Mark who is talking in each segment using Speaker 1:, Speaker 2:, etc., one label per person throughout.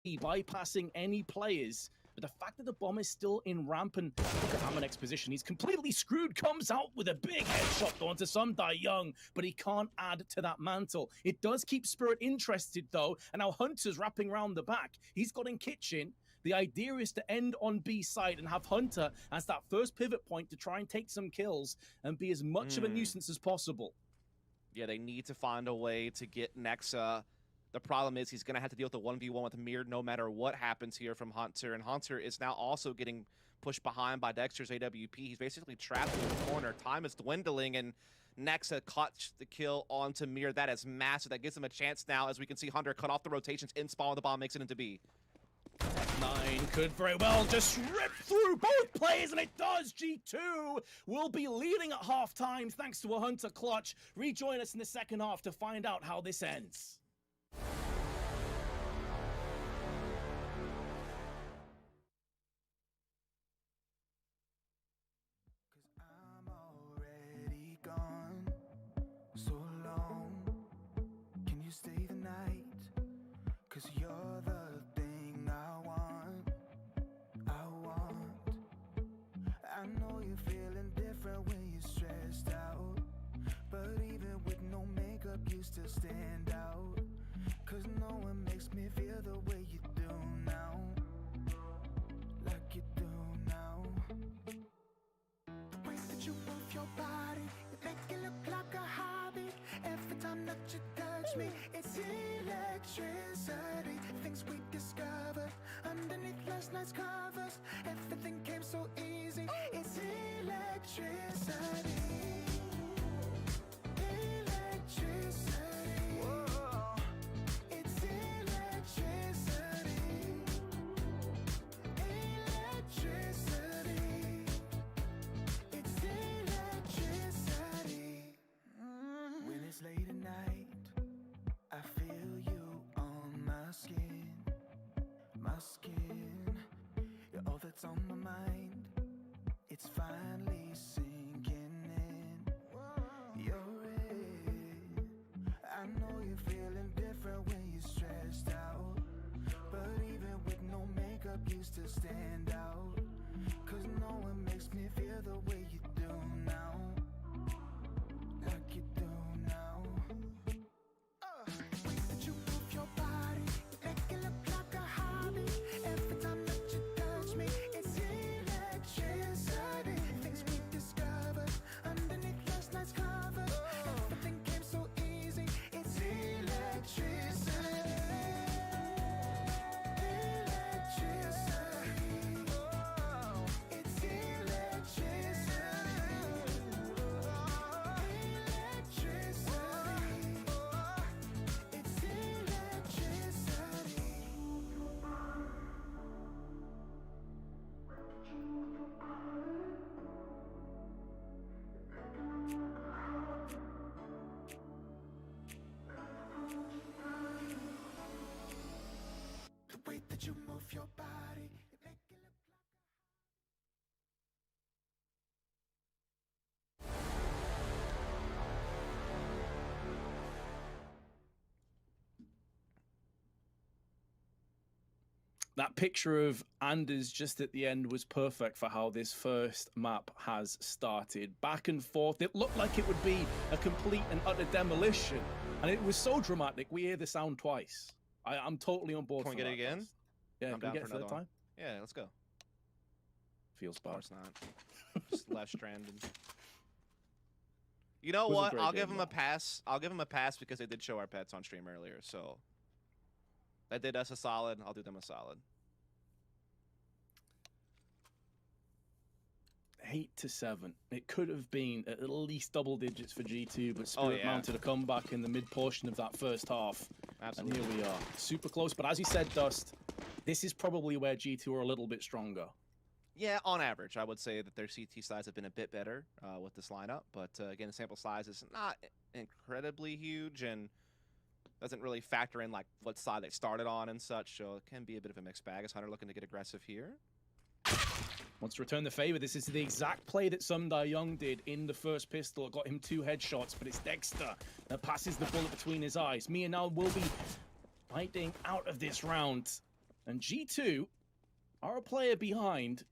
Speaker 1: bypassing any players. But the fact that the bomb is still in ramp and look at Amonek's position, he's completely screwed, comes out with a big headshot going to Sundai Young, but he can't add to that mantle. It does keep Spirit interested though, and now Hunter's wrapping around the back. He's got in Kitchen. The idea is to end on B side and have Hunter as that first pivot point to try and take some kills and be as much of a nuisance as possible.
Speaker 2: Yeah, they need to find a way to get Nexa. The problem is he's going to have to deal with the 1v1 with Mir no matter what happens here from Hunter. And Hunter is now also getting pushed behind by Dexter's AWP. He's basically trapped in the corner. Time is dwindling, and Nexa caught the kill onto Mir. That is massive. That gives him a chance now, as we can see Hunter cut off the rotations in spawn. The bomb makes it into B.
Speaker 1: 9 could very well just rip through both players, and it does. G2 will be leading at halftime thanks to a Hunter clutch. Rejoin us in the second half to find out how this ends.
Speaker 3: To stand out, cause no one makes me feel the way you do now, like you do now. The way that you move your body, you make it look like a hobby. Every time that you touch me, it's electricity. Things we discovered underneath last night's covers. Everything came so easy, it's electricity. Late at night, I feel you on my skin, you're all that's on my mind, it's finally sinking in, you're it, I know you're feeling different when you're stressed out, but even with no makeup you still stand out, cause no one makes me feel the way you do now, like you do. You move your body, you make it look
Speaker 1: like... That picture of Anders just at the end was perfect for how this first map has started. Back and forth, it looked like it would be a complete and utter demolition, and it was so dramatic. We hear the sound twice. I'm totally on board.
Speaker 2: Can we get it again?
Speaker 1: Yeah,
Speaker 2: I'm
Speaker 1: can
Speaker 2: down
Speaker 1: we get
Speaker 2: for
Speaker 1: it third
Speaker 2: another
Speaker 1: time?
Speaker 2: Yeah, let's go.
Speaker 1: Feels
Speaker 2: Of
Speaker 1: bad.
Speaker 2: course not. Just left stranded. You know what? I'll give him a pass. I'll give him a pass because they did show our pets on stream earlier, so that did us a solid. I'll do them a solid.
Speaker 1: 8-7. It could have been at least double digits for G2, but Spirit mounted a comeback in the mid portion of that first half.
Speaker 2: Absolutely.
Speaker 1: And here we are. Super close, but as you said, Dust, this is probably where G2 are a little bit stronger.
Speaker 2: Yeah, on average, I would say that their CT sides have been a bit better with this lineup. But again, the sample size is not incredibly huge and doesn't really factor in like what side they started on and such. So it can be a bit of a mixed bag. Is Hunter looking to get aggressive here?
Speaker 1: Wants to return the favor. This is the exact play that Sundai Young did in the first pistol. It got him 2 headshots, but it's Dexter that passes the bullet between his eyes. Mia now will be fighting out of this round. And G2 are a player behind,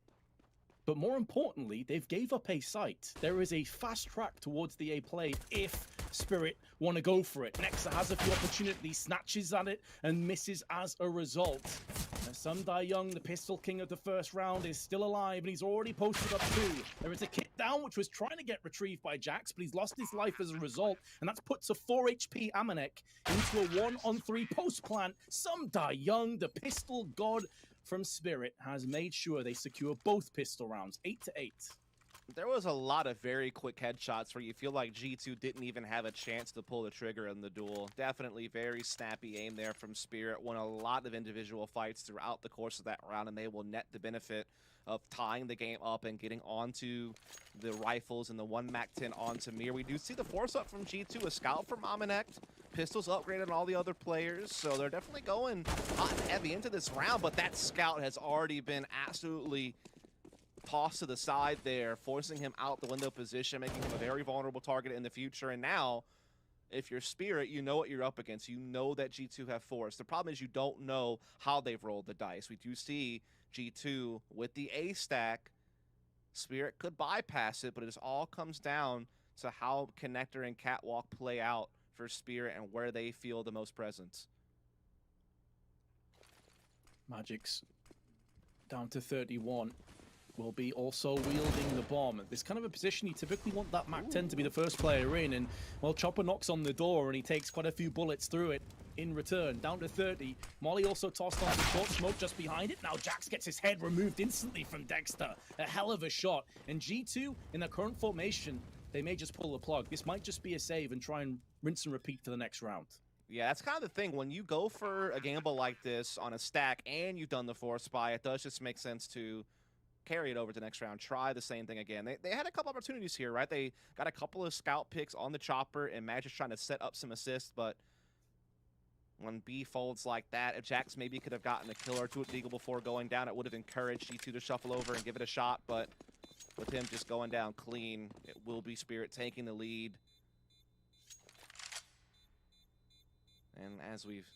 Speaker 1: but more importantly, they've gave up a site. There is a fast track towards the A play if Spirit want to go for it. Nexa has a few opportunities, snatches at it, and misses as a result. Sundai Young, the pistol king of the first round, is still alive, and he's already posted up 2. There is a kit down, which was trying to get retrieved by Jax, but he's lost his life as a result, and that puts a 4 HP Amanek into a 1-on-3 post plant. Sundai Young, the pistol god from Spirit, has made sure they secure both pistol rounds, 8-8.
Speaker 2: There was a lot of very quick headshots where you feel like G2 didn't even have a chance to pull the trigger in the duel. Definitely very snappy aim there from Spirit. Won a lot of individual fights throughout the course of that round, and they will net the benefit of tying the game up and getting onto the rifles and the 1 MAC-10 onto Mir. We do see the force up from G2, a scout from Aminect. Pistols upgraded on all the other players, so they're definitely going hot and heavy into this round, but that scout has already been absolutely tossed to the side there, forcing him out the window position, making him a very vulnerable target in the future. And now, if you're Spirit, you know what you're up against. You know that G2 have force. The problem is you don't know how they've rolled the dice. We do see G2 with the A stack. Spirit could bypass it, but it just all comes down to how Connector and Catwalk play out for Spirit and where they feel the most presence.
Speaker 1: Magic's down to 31. Will be also wielding the bomb. This kind of a position, you typically want that MAC-10 to be the first player in, and well, Chopper knocks on the door and he takes quite a few bullets through it in return. Down to 30. Molly also tossed on some short smoke just behind it. Now Jax gets his head removed instantly from Dexter. A hell of a shot. And G2, in their current formation, they may just pull the plug. This might just be a save and try and rinse and repeat for the next round.
Speaker 2: Yeah, that's kind of the thing. When you go for a gamble like this on a stack and you've done the force spy, it does just make sense to carry it over to the next round, try the same thing again. They had a couple opportunities here, right? They got a couple of scout picks on the chopper, and Magic's trying to set up some assists, but when B folds like that, if Jax maybe could have gotten a kill or two at Deagle before going down, it would have encouraged G2 to shuffle over and give it a shot, but with him just going down clean, it will be Spirit taking the lead. And as we've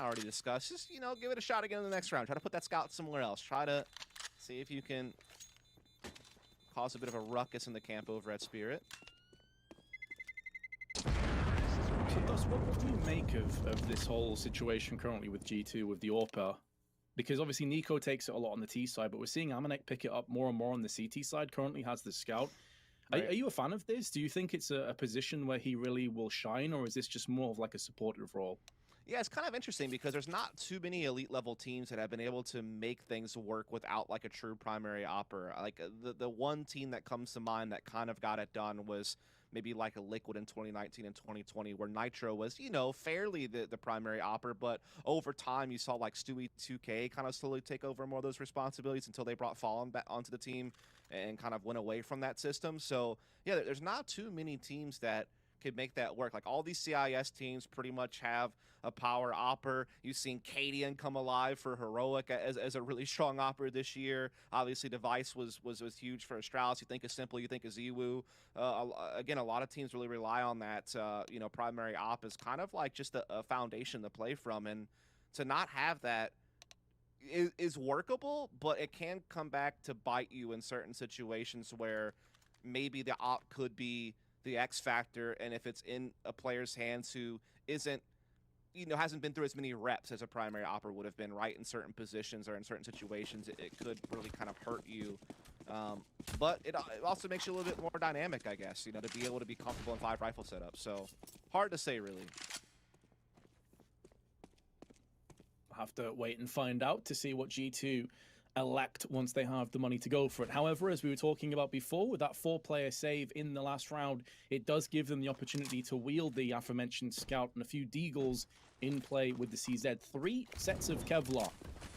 Speaker 2: already discussed, just, you know, give it a shot again in the next round. Try to put that scout somewhere else. Try to see if you can cause a bit of a ruckus in the camp over at Spirit.
Speaker 1: So, Dust, what do you make of this whole situation currently with G2, with the AWPer? Because obviously Nico takes it a lot on the T side, but we're seeing Amanek pick it up more and more on the CT side, currently has the scout. Right. Are you a fan of this? Do you think it's a position where he really will shine, or is this just more of like a supportive role?
Speaker 2: Yeah, it's kind of interesting because there's not too many elite level teams that have been able to make things work without like a true primary opper. Like the one team that comes to mind that kind of got it done was maybe like a Liquid in 2019 and 2020, where Nitro was, you know, fairly the primary opper, but over time you saw like Stewie 2K kind of slowly take over more of those responsibilities until they brought Fallen back onto the team and kind of went away from that system. So yeah, there's not too many teams that could make that work. Like all these CIS teams pretty much have a power opper. You've seen Cadian come alive for Heroic as a really strong opper this year. Obviously, Device was huge for Astralis. You think of Simple, you think of Ziwu. Again, a lot of teams really rely on that. You know, primary op is kind of like just a foundation to play from, and to not have that is workable, but it can come back to bite you in certain situations where maybe the op could be the X factor, and if it's in a player's hands who isn't, you know, hasn't been through as many reps as a primary opper would have been, right, in certain positions or in certain situations, it could really kind of hurt you. But it also makes you a little bit more dynamic, I guess, you know, to be able to be comfortable in 5 rifle setups. So hard to say, really.
Speaker 1: We'll have to wait and find out to see what G2 elect once they have the money to go for it. However, as we were talking about before, with that 4-player save in the last round, it does give them the opportunity to wield the aforementioned scout and a few deagles in play with the CZ. 3 sets of Kevlar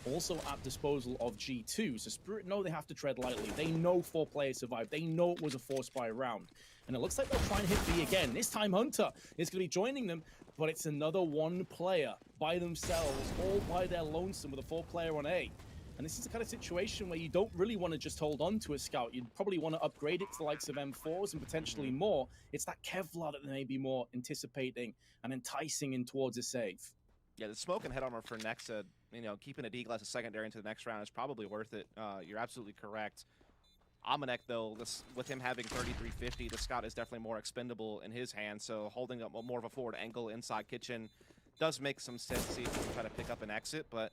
Speaker 1: also at disposal of G2. So Spirit know they have to tread lightly. They know 4 players survived. They know it was a 4-spy round. And it looks like they'll try and hit B again. This time Hunter is going to be joining them, but it's another 1 player by themselves, all by their lonesome with a 4-player on A. And this is the kind of situation where you don't really want to just hold on to a scout. You'd probably want to upgrade it to the likes of M4s and potentially more. It's that Kevlar that they may be more anticipating and enticing in towards a save.
Speaker 2: Yeah, the smoke and head armor for Nexa you know, keeping a Deagle as a secondary into the next round is probably worth it. You're absolutely correct. Amanek, though, with him having 3350, the Scout is definitely more expendable in his hands, so holding up more of a forward angle inside Kitchen does make some sense. See if he can try to pick up an exit, but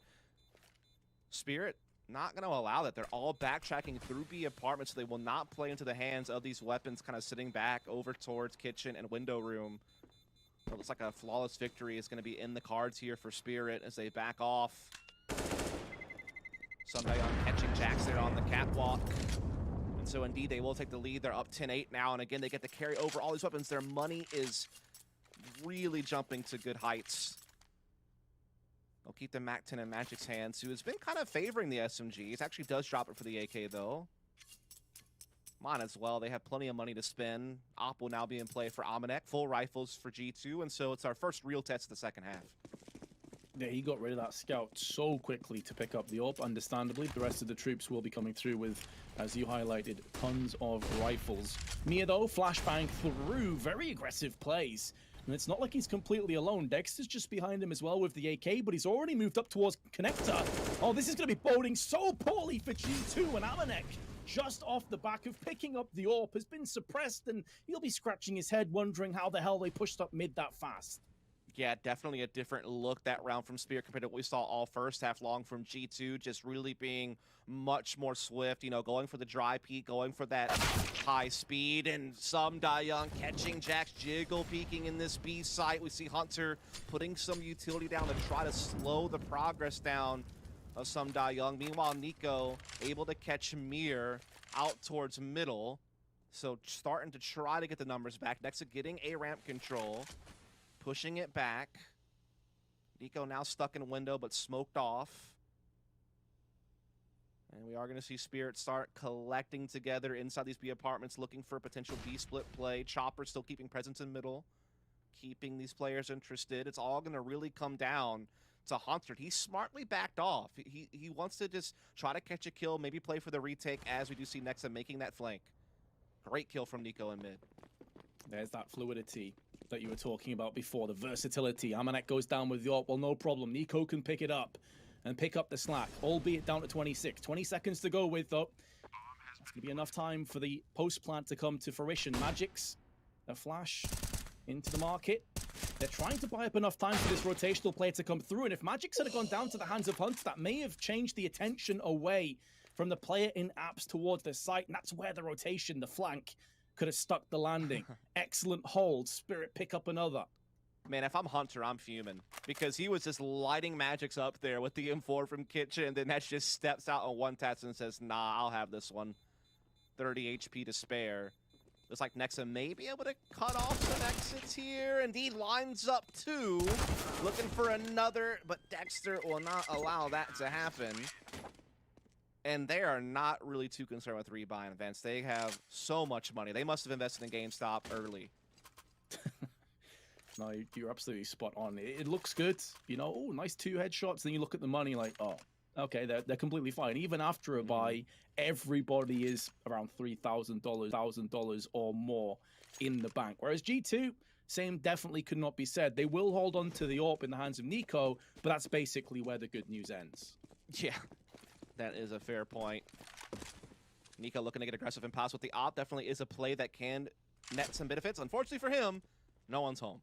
Speaker 2: Spirit not going to allow that. They're all backtracking through B apartments, so they will not play into the hands of these weapons kind of sitting back over towards Kitchen and Window Room. It looks like a flawless victory is going to be in the cards here for Spirit as they back off. Sundayoung catching Jax there on the catwalk. And so indeed they will take the lead. They're up 10-8 now, and again they get to carry over all these weapons. Their money is really jumping to good heights. They'll keep the MAC-10 in Magic's hands, who has been kind of favoring the SMG. It actually does drop it for the AK though. Might as well. They have plenty of money to spend. Op will now be in play for Amanek. Full rifles for G2, and so it's our first real test of the second half.
Speaker 1: Yeah, he got rid of that scout so quickly to pick up the AWP, understandably. The rest of the troops will be coming through with, as you highlighted, tons of rifles. Mia, though, flashbang through, very aggressive plays. And it's not like he's completely alone. Dexter's just behind him as well with the AK, but he's already moved up towards Connector. Oh, this is going to be boding so poorly for G2, and Amanek, just off the back of picking up the AWP, has been suppressed, and he'll be scratching his head wondering how the hell they pushed up mid that fast.
Speaker 2: Yeah, definitely a different look that round from Spirit compared to what we saw all first half long from G2, just really being much more swift, you know, going for the dry peek, going for that high speed, and Sundayoung catching Jax, jiggle peeking in this B site. We see Hunter putting some utility down to try to slow the progress down of Sundayoung. Meanwhile, Nico able to catch Mir out towards middle, so starting to try to get the numbers back. Next to getting a ramp control. Pushing it back. Nico now stuck in window, but smoked off. And we are going to see Spirit start collecting together inside these B apartments, looking for a potential B split play. Chopper still keeping presence in middle, keeping these players interested. It's all going to really come down to Hunter. He smartly backed off. He wants to just try to catch a kill, maybe play for the retake, as we do see Nexa making that flank. Great kill from Nico in mid.
Speaker 1: There's that fluidity that you were talking about before, the versatility. Amanek goes down with the AWP. Well, no problem. Nico can pick it up and pick up the slack, albeit down to 26. 20 seconds to go with, though. That's going to be enough time for the post-plant to come to fruition. Magic's a flash into the market. They're trying to buy up enough time for this rotational play to come through, and if Magic's had gone down to the hands of Hunt, that may have changed the attention away from the player in apps towards the site, and that's where the rotation, the flank, could have stuck the landing. Excellent hold. Spirit pick up another.
Speaker 2: Man, if I'm Hunter, I'm fuming. Because he was just lighting Magics up there with the M4 from Kitchen, and then that just steps out on one taps and says, nah, I'll have this one. 30 HP to spare. Looks like Nexa may be able to cut off some exits here. Indeed, lines up two. Looking for another, but Dexter will not allow that to happen. And they are not really too concerned with rebuying events. They have so much money. They must have invested in GameStop early.
Speaker 1: No, you're absolutely spot on. It looks good. You know, oh, nice 2 headshots. Then you look at the money like, oh, okay, they're completely fine. Even after a buy, everybody is around $3,000 or more in the bank. Whereas G2, same definitely could not be said. They will hold on to the AWP in the hands of Nico, but that's basically where the good news ends.
Speaker 2: Yeah. That is a fair point. Nico looking to get aggressive and pass with the op. Definitely is a play that can net some benefits. Unfortunately for him, no one's home.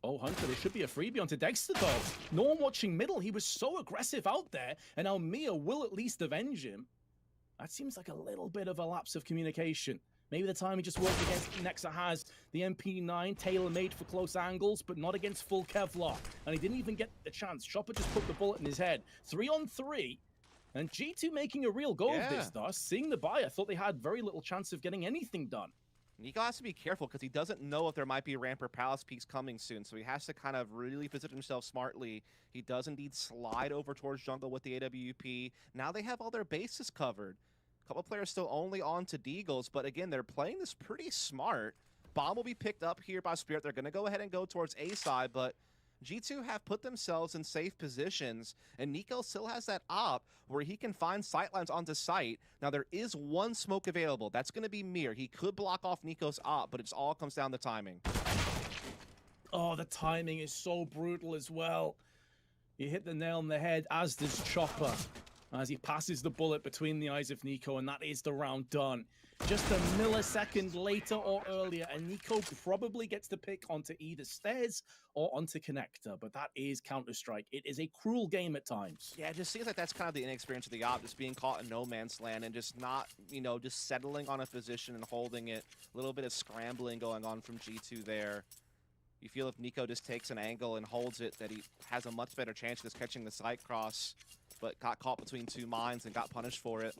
Speaker 1: Oh, Hunter, there should be a freebie onto Dexter, though. No one watching middle. He was so aggressive out there, and now Mia will at least avenge him. That seems like a little bit of a lapse of communication. Maybe the time he just worked against Nexa has the MP9 tailor-made for close angles, but not against full Kevlar. And he didn't even get the chance. Chopper just put the bullet in his head. 3-on-3. And G2 making a real go of this, thus. Seeing the buy, I thought they had very little chance of getting anything done.
Speaker 2: Nico has to be careful because he doesn't know if there might be ramp or palace peaks coming soon. So he has to kind of really position himself smartly. He does indeed slide over towards jungle with the AWP. Now they have all their bases covered. A couple players still only on to Deagles, but again, they're playing this pretty smart. Bomb will be picked up here by Spirit. They're going to go ahead and go towards A side, but G2 have put themselves in safe positions, and Nico still has that op where he can find sightlines onto site. Now, there is one smoke available. That's going to be Mir. He could block off Nico's op, but it all comes down to timing.
Speaker 1: Oh, the timing is so brutal as well. You hit the nail on the head, as does Chopper, as he passes the bullet between the eyes of Nico, and that is the round done. Just a millisecond later or earlier, and Nico probably gets to pick onto either stairs or onto connector, but that is Counter-Strike. It is a cruel game at times.
Speaker 2: Yeah, it just seems like that's kind of the inexperience of the op, just being caught in no man's land and just not, you know, just settling on a position and holding it. A little bit of scrambling going on from G2 there. You feel if Nico just takes an angle and holds it, that he has a much better chance of just catching the sight cross, but got caught between two mines and got punished for it.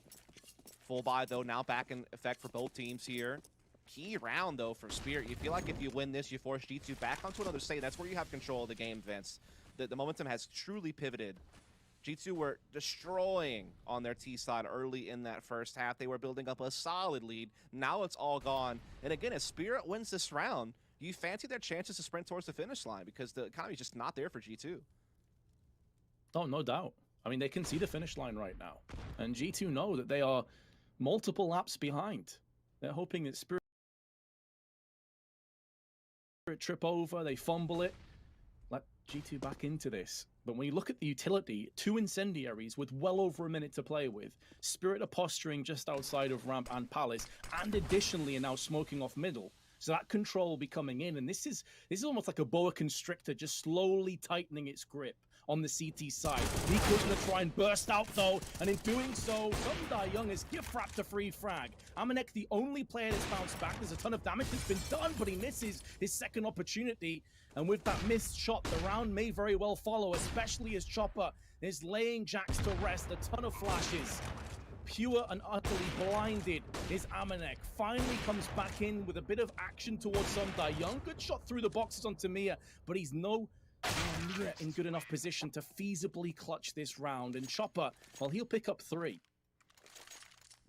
Speaker 2: Full buy, though, now back in effect for both teams here. Key round, though, for Spirit. You feel like if you win this, you force G2 back onto another state. That's where you have control of the game, Vince. The momentum has truly pivoted. G2 were destroying on their T side early in that first half. They were building up a solid lead. Now it's all gone. And again, if Spirit wins this round, you fancy their chances to sprint towards the finish line because the economy is just not there for G2.
Speaker 1: Oh, no doubt. I mean, they can see the finish line right now. And G2 know that they are multiple laps behind. They're hoping that Spirit trip over, they fumble it, let G2 back into this. But when you look at the utility, 2 incendiaries with well over a minute to play with, Spirit are posturing just outside of ramp and palace, and additionally are now smoking off middle. So that control will be coming in, and this is almost like a boa constrictor just slowly tightening its grip on the CT side. Nico's gonna try and burst out though, and in doing so, Sundar Young is gift wrapped a free frag. Amanek, the only player that's bounced back. There's a ton of damage that's been done, but he misses his second opportunity. And with that missed shot, the round may very well follow, especially as Chopper is laying Jax to rest. A ton of flashes. Pure and utterly blinded is Amanek. Finally comes back in with a bit of action towards Sundar Young. Good shot through the boxes onto Mia, but he's nowhere near in good enough position to feasibly clutch this round. And Chopper, well, he'll pick up 3.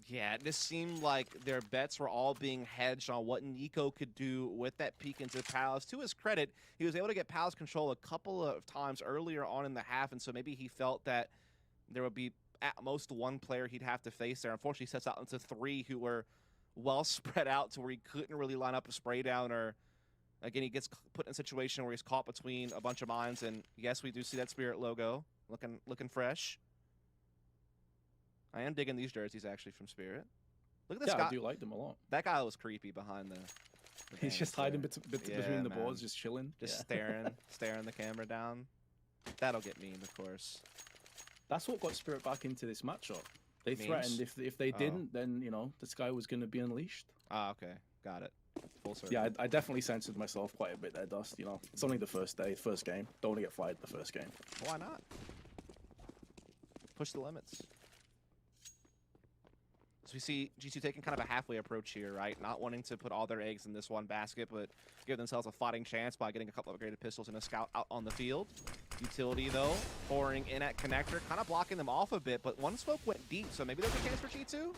Speaker 2: Yeah, it just seemed like their bets were all being hedged on what Nico could do with that peek into Palace. To his credit, he was able to get Palace control a couple of times earlier on in the half, and so maybe he felt that there would be at most one player he'd have to face there. Unfortunately, he sets out into 3 who were well spread out to where he couldn't really line up a spray down, or again, he gets put in a situation where he's caught between a bunch of mines, and yes, we do see that Spirit logo looking fresh. I am digging these jerseys actually from Spirit. Look at this guy.
Speaker 1: I do like them a lot.
Speaker 2: That guy was creepy behind the
Speaker 1: He's just hiding between the boards, just chilling.
Speaker 2: Just staring the camera down. That'll get mean, of course.
Speaker 1: That's what got Spirit back into this matchup. They threatened if they didn't, then, you know, this guy was going to be unleashed.
Speaker 2: Ah, okay. Got it. Full circle.
Speaker 1: Yeah, I definitely censored myself quite a bit there, Dust. You know, it's only the first day, first game. Don't want to get fired the first game.
Speaker 2: Why not? Push the limits. So we see G2 taking kind of a halfway approach here, right? Not wanting to put all their eggs in this one basket, but give themselves a fighting chance by getting a couple of upgraded pistols and a scout out on the field. Utility, though, pouring in at connector, kind of blocking them off a bit, but one smoke went deep, so maybe there's a chance for G2?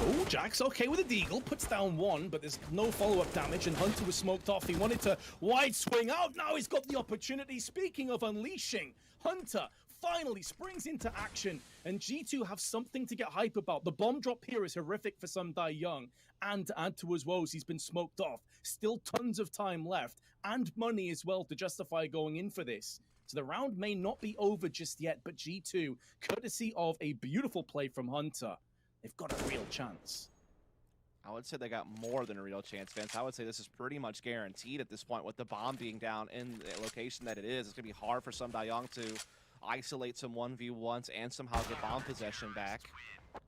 Speaker 1: Oh, Jax okay with a deagle, puts down 1, but there's no follow-up damage, and Hunter was smoked off. He wanted to wide swing out. Now he's got the opportunity. Speaking of unleashing, Hunter finally springs into action, and G2 have something to get hype about. The bomb drop here is horrific for Sundar Young, and to add to his woes, he's been smoked off. Still tons of time left, and money as well to justify going in for this. So the round may not be over just yet, but G2, courtesy of a beautiful play from Hunter, they've got a real chance.
Speaker 2: I would say they got more than a real chance, Vince. I would say this is pretty much guaranteed at this point with the bomb being down in the location that it is. It's going to be hard for Sundar Young to isolate some 1v1s and somehow get bomb possession back.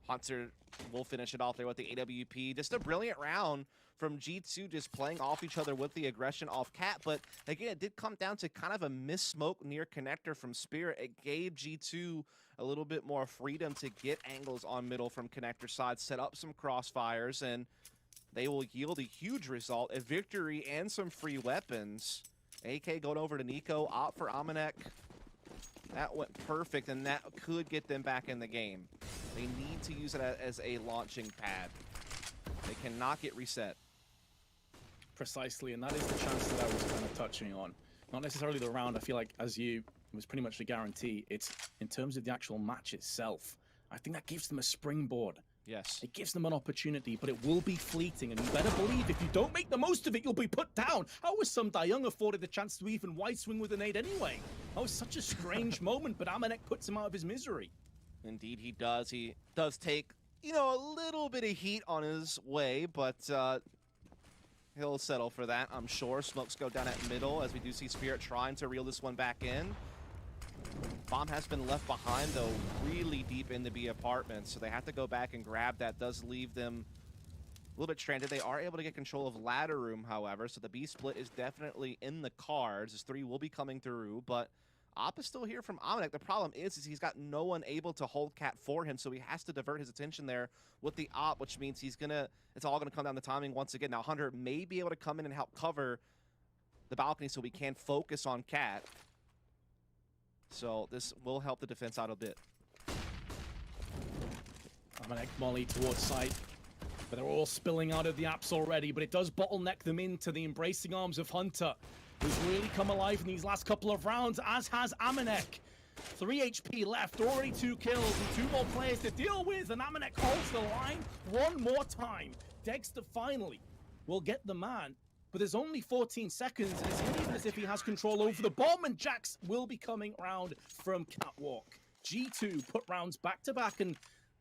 Speaker 2: Hunter will finish it off there with the AWP. Just a brilliant round from G2, just playing off each other with the aggression off Cat. But again, it did come down to kind of a missed smoke near connector from Spirit. It gave G2 a little bit more freedom to get angles on middle from connector side, set up some crossfires, and they will yield a huge result, a victory and some free weapons. AK going over to Nico, opt for Amanek. That went perfect, and that could get them back in the game. They need to use it as a launching pad. They cannot get reset.
Speaker 1: Precisely, and that is the chance that I was kind of touching on. Not necessarily the round. I feel like, as you, it was pretty much a guarantee. It's in terms of the actual match itself. I think that gives them a springboard
Speaker 2: Yes.
Speaker 1: It gives them an opportunity, but it will be fleeting, and you better believe if you don't make the most of it, you'll be put down. How was some Young afforded the chance to even wide swing with a nade anyway? That was such a strange moment, but Amanek puts him out of his misery.
Speaker 2: Indeed, he does. He does take, you know, a little bit of heat on his way, but he'll settle for that, I'm sure. Smokes go down at middle as we do see Spirit trying to reel this one back in. Bomb has been left behind, though, really deep in the B apartment, so they have to go back and grab that. Does leave them a little bit stranded. They are able to get control of ladder room, however, so the B split is definitely in the cards, as 3 will be coming through, but Op is still here from Amanek. The problem is he's got no one able to hold Cat for him, so he has to divert his attention there with the Op, which means it's all gonna come down to timing once again. Now Hunter may be able to come in and help cover the balcony so we can focus on Cat. So this will help the defense out a bit.
Speaker 1: Amanek molly towards site, but they're all spilling out of the apps already, but it does bottleneck them into the embracing arms of Hunter, who's really come alive in these last couple of rounds, as has Amanek. 3 HP left, already 2 kills, and 2 more players to deal with, and Amanek holds the line one more time. Dexter finally will get the man, but there's only 14 seconds, and it's not even as if he has control over the bomb, and Jax will be coming round from Catwalk. G2 put rounds back to back, and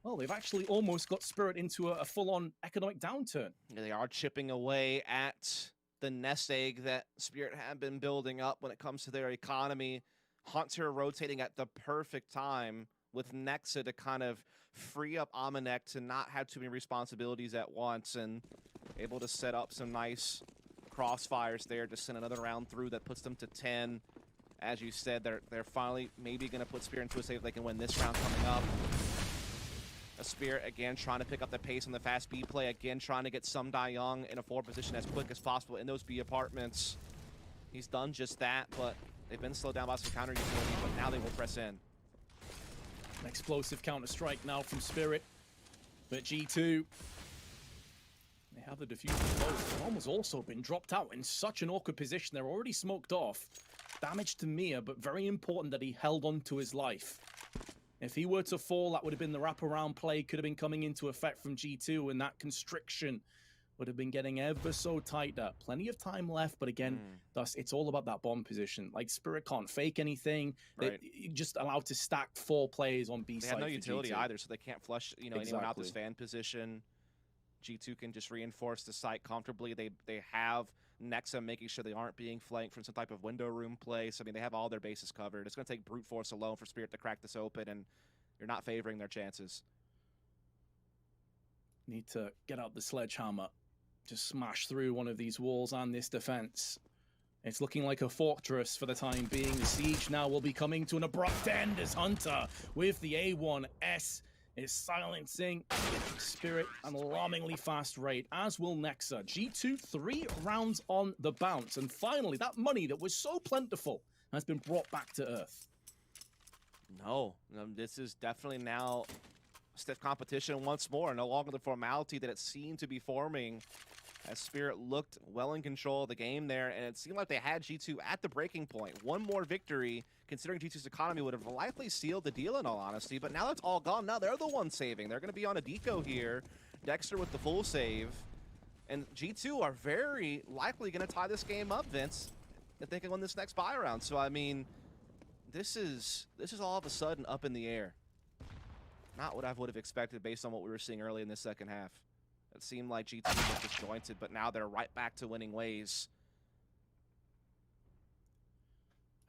Speaker 1: well, they've actually almost got Spirit into a full-on economic downturn.
Speaker 2: Yeah, they are chipping away at the nest egg that Spirit had been building up when it comes to their economy. Hunter rotating at the perfect time with Nexa to kind of free up Amanek to not have too many responsibilities at once, and able to set up some nice crossfires there to send another round through that puts them to 10. As you said, they're finally maybe going to put Spirit into a save if they can win this round coming up. A Spirit again trying to pick up the pace on the fast B play, again trying to get some Young in a forward position as quick as possible in those B apartments. He's done just that, but they've been slowed down by some counter utility, but now they will press in.
Speaker 1: An explosive counter-strike now from Spirit, but G2, they have the diffuser close. Bomb has also been dropped out in such an awkward position. They're already smoked off. Damage to Mia, but very important that he held on to his life. If he were to fall, that would have been the wraparound play, could have been coming into effect from G2, and that constriction would have been getting ever so tighter. Plenty of time left, but again, thus it's all about that bomb position. Like, Spirit can't fake anything.
Speaker 2: Right.
Speaker 1: They're just allowed to stack 4 players on B
Speaker 2: They
Speaker 1: side.
Speaker 2: have no
Speaker 1: for
Speaker 2: utility
Speaker 1: G2.
Speaker 2: either, so they can't flush, you know, anyone out this
Speaker 1: Exactly.
Speaker 2: fan position. G2 can just reinforce the site comfortably. They have Nexa making sure they aren't being flanked from some type of window room play. So, I mean, they have all their bases covered. It's going to take brute force alone for Spirit to crack this open, and you're not favoring their chances.
Speaker 1: Need to get out the sledgehammer. Just smash through one of these walls and this defense. It's looking like a fortress for the time being. The siege now will be coming to an abrupt end as Hunter, with the A1S, is silencing Spirit at an alarmingly fast rate, as will Nexa. G2, 3 rounds on the bounce. And finally, that money that was so plentiful has been brought back to earth.
Speaker 2: No, this is definitely now stiff competition once more. No longer the formality that it seemed to be forming, as Spirit looked well in control of the game there, and it seemed like they had G2 at the breaking point. One more victory, considering G2's economy, would have likely sealed the deal in all honesty, but now it's all gone. Now they're the ones saving. They're going to be on a deco here. Dexter with the full save, and G2 are very likely going to tie this game up, Vince, if they can win this next buy round. So, I mean, this is all of a sudden up in the air. Not what I would have expected based on what we were seeing early in the second half. It seemed like G2 was disjointed, but now they're right back to winning ways.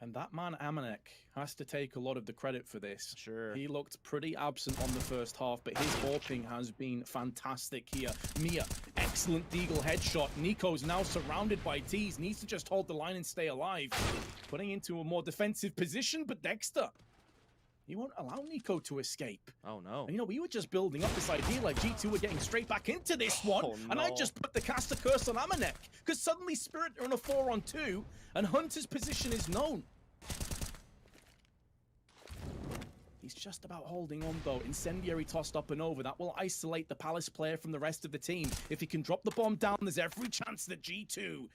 Speaker 1: And that man, Amanek, has to take a lot of the credit for this.
Speaker 2: Sure.
Speaker 1: He looked pretty absent on the first half, but his AWPing has been fantastic here. Mia, excellent Deagle headshot. Nico's now surrounded by T's, needs to just hold the line and stay alive. Putting into a more defensive position, but Dexter, he won't allow Nico to escape.
Speaker 2: Oh, no.
Speaker 1: And, you know, we were just building up this idea like G2 were getting straight back into this one.
Speaker 2: Oh,
Speaker 1: And I
Speaker 2: no.
Speaker 1: just put the caster curse on Amanek, because suddenly Spirit are in a 4-on-2, and Hunter's position is known. He's just about holding on, though. Incendiary tossed up and over. That will isolate the Palace player from the rest of the team. If he can drop the bomb down, there's every chance that G2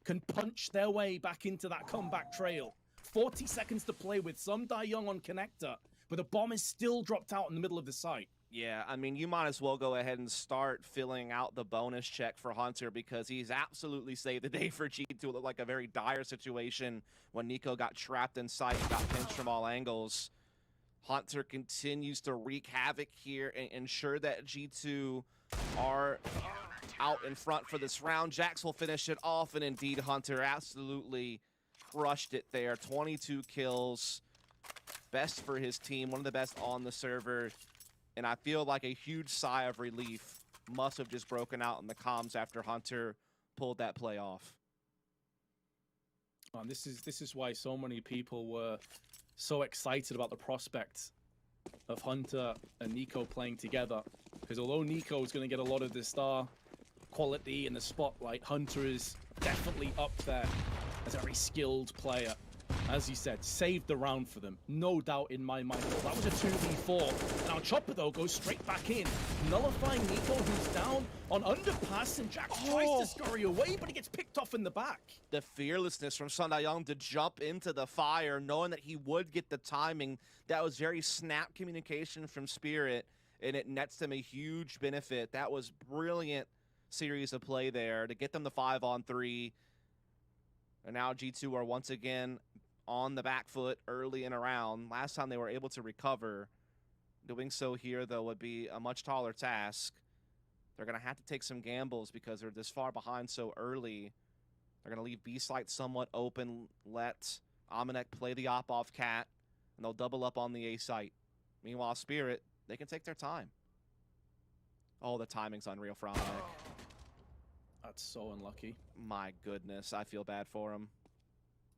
Speaker 1: can punch their way back into that comeback trail. 40 seconds to play with, some die young on connector, but the bomb is still dropped out in the middle of the site.
Speaker 2: Yeah, I mean, you might as well go ahead and start filling out the bonus check for Hunter because he's absolutely saved the day for G2. It looked like a very dire situation when Nico got trapped in sight and got pinched from all angles. Hunter continues to wreak havoc here and ensure that G2 are out in front for this round. Jax will finish it off, and indeed, Hunter absolutely crushed it there. 22 kills, best for his team, one of the best on the server. And I feel like a huge sigh of relief must have just broken out in the comms after Hunter pulled that play off.
Speaker 1: And this is why so many people were so excited about the prospect of Hunter and Nico playing together. Because although Nico is going to get a lot of the star quality in the spotlight, Hunter is definitely up there as a very skilled player. As you said, saved the round for them. No doubt in my mind. That was a 2v4. Now Chopper, though, goes straight back in, nullifying Nico, who's down on underpass, and Jax tries to scurry away, but he gets picked off in the back.
Speaker 2: The fearlessness from Sundayoung to jump into the fire, knowing that he would get the timing. That was very snap communication from Spirit, and it nets them a huge benefit. That was brilliant series of play there to get them the 5-on-3. And now G2 are once again on the back foot early in a round. Last time they were able to recover. Doing so here, though, would be a much taller task. They're going to have to take some gambles because they're this far behind so early. They're going to leave B-site somewhat open, let Amanek play the op-off cat, and they'll double up on the A-site. Meanwhile, Spirit, they can take their time. Oh, the timing's unreal for Amanek.
Speaker 1: That's so unlucky.
Speaker 2: My goodness, I feel bad for him.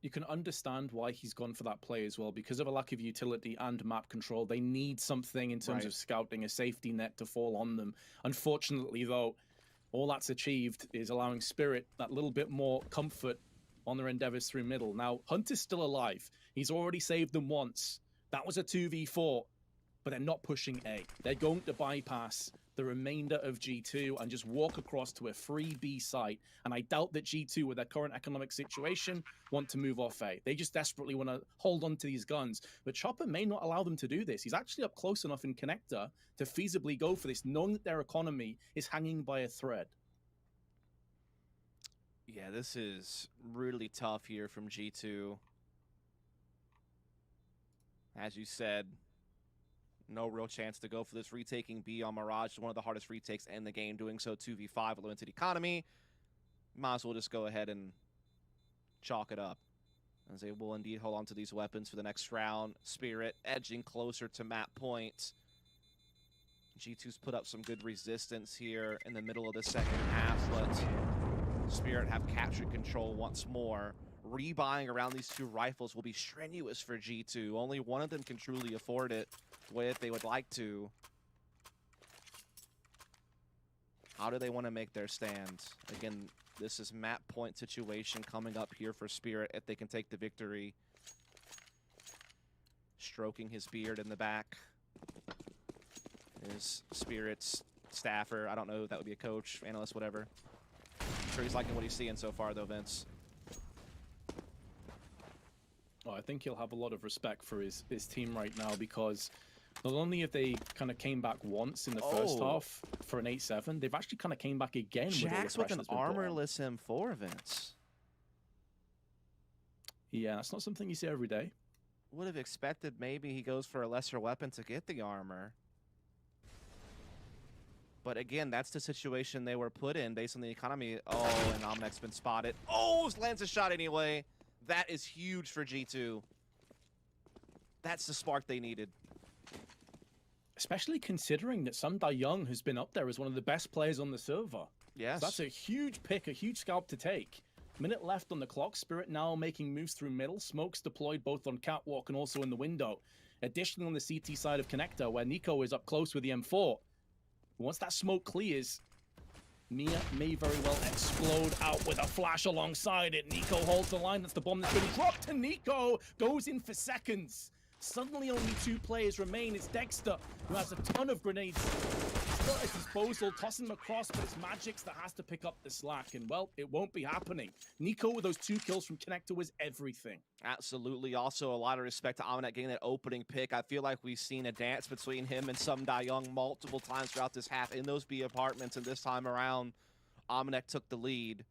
Speaker 1: You can understand why he's gone for that play as well. Because of a lack of utility and map control, they need something in terms of scouting, a safety net to fall on them. Unfortunately, though, all that's achieved is allowing Spirit that little bit more comfort on their endeavors through middle. Now, Hunt is still alive. He's already saved them once. That was a 2v4, but they're not pushing A. They're going to bypass the remainder of G2 and just walk across to a free B site. And I doubt that G2, with their current economic situation, want to move off A. They just desperately want to hold on to these guns. But Chopper may not allow them to do this. He's actually up close enough in Connector to feasibly go for this, knowing that their economy is hanging by a thread.
Speaker 2: Yeah, this is really tough here from G2. As you said, no real chance to go for this. Retaking B on Mirage is one of the hardest retakes in the game. Doing so 2v5 with limited economy. Might as well just go ahead and chalk it up, as they will indeed hold on to these weapons for the next round. Spirit edging closer to map point. G2's put up some good resistance here in the middle of the second half. Let Spirit have captured control once more. Rebuying around these two rifles will be strenuous for G2. Only one of them can truly afford it the way that they would like to. How do they want to make their stand? Again, this is map point situation coming up here for Spirit if they can take the victory. Stroking his beard in the back is Spirit's staffer. I don't know if that would be a coach, analyst, whatever. I'm sure he's liking what he's seeing so far, though, Vince.
Speaker 1: Well, I think he'll have a lot of respect for his team right now, because not only have they kind of came back once in the first half for an 8-7, they've actually kind of came back again
Speaker 2: Jax
Speaker 1: with
Speaker 2: an armorless M4, Vince.
Speaker 1: Yeah, that's not something you see every day.
Speaker 2: Would have expected maybe he goes for a lesser weapon to get the armor. But again, that's the situation they were put in based on the economy. Oh, and Omnek's been spotted. Oh, lands a shot anyway. That is huge for G2. That's the spark they needed.
Speaker 1: Especially considering that Sundayoung has been up there as one of the best players on the server.
Speaker 2: Yes.
Speaker 1: So that's a huge pick, a huge scalp to take. Minute left on the clock. Spirit now making moves through middle. Smokes deployed both on Catwalk and also in the window. Additionally on the CT side of Connector, where Nico is up close with the M4. Once that smoke clears, Mia may very well explode out with a flash alongside it. Nico holds the line. That's the bomb that's been dropped, and Nico goes in for seconds. Suddenly only 2 players remain. It's Dexter, who has a ton of grenades still at his disposal, tossing them across, but it's Magix that has to pick up the slack. And, well, it won't be happening. Nico with those 2 kills from Connector was everything.
Speaker 2: Absolutely. Also, a lot of respect to Amanek getting that opening pick. I feel like we've seen a dance between him and Some Die Young multiple times throughout this half in those B apartments, and this time around, Amanek took the lead.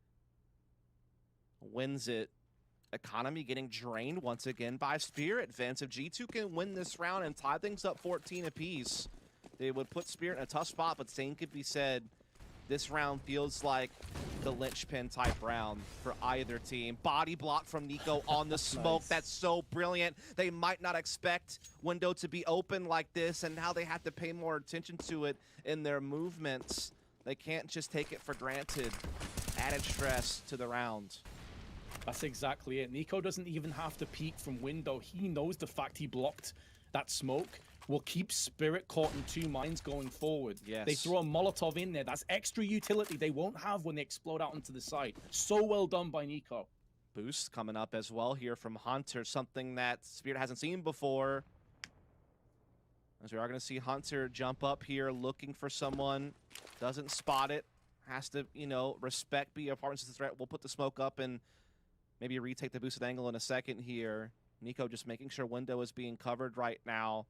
Speaker 2: Wins it. Economy getting drained once again by Spirit. Vince, if G2 can win this round and tie things up 14 apiece, they would put Spirit in a tough spot, but same could be said. This round feels like the linchpin type round for either team. Body block from Nico on the smoke.
Speaker 1: Nice.
Speaker 2: That's so brilliant. They might not expect window to be open like this, and now they have to pay more attention to it in their movements. They can't just take it for granted. Added stress to the round.
Speaker 1: That's exactly it. Nico doesn't even have to peek from window. He knows the fact he blocked that smoke will keep Spirit caught in 2 minds going forward.
Speaker 2: Yes.
Speaker 1: They throw a Molotov in there. That's extra utility they won't have when they explode out onto the side. So well done by Nico.
Speaker 2: Boost coming up as well here from Hunter, something that Spirit hasn't seen before. As we are going to see Hunter jump up here looking for someone. Doesn't spot it. Has to, you know, respect B apartments as a threat. We'll put the smoke up and maybe retake the boosted angle in a second here. Nico just making sure window is being covered right now.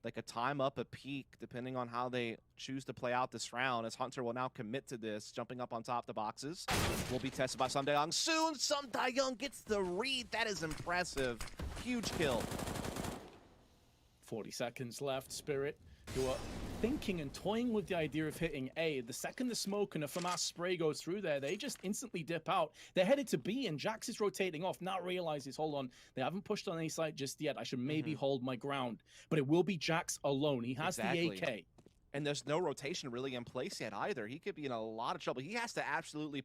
Speaker 2: They could time up a peak depending on how they choose to play out this round, as Hunter will now commit to this, jumping up on top of the boxes. Will be tested by Some Young soon. Some Young gets the read. That is impressive. Huge kill.
Speaker 1: 40 seconds left. Spirit, who are thinking and toying with the idea of hitting A. The second the smoke and a FAMAS spray goes through there, they just instantly dip out. They're headed to B, and Jax is rotating off. Now realizes, hold on, they haven't pushed on A side just yet. I should maybe hold my ground. But it will be Jax alone. He has the AK.
Speaker 2: And there's no rotation really in place yet either. He could be in a lot of trouble. He has to absolutely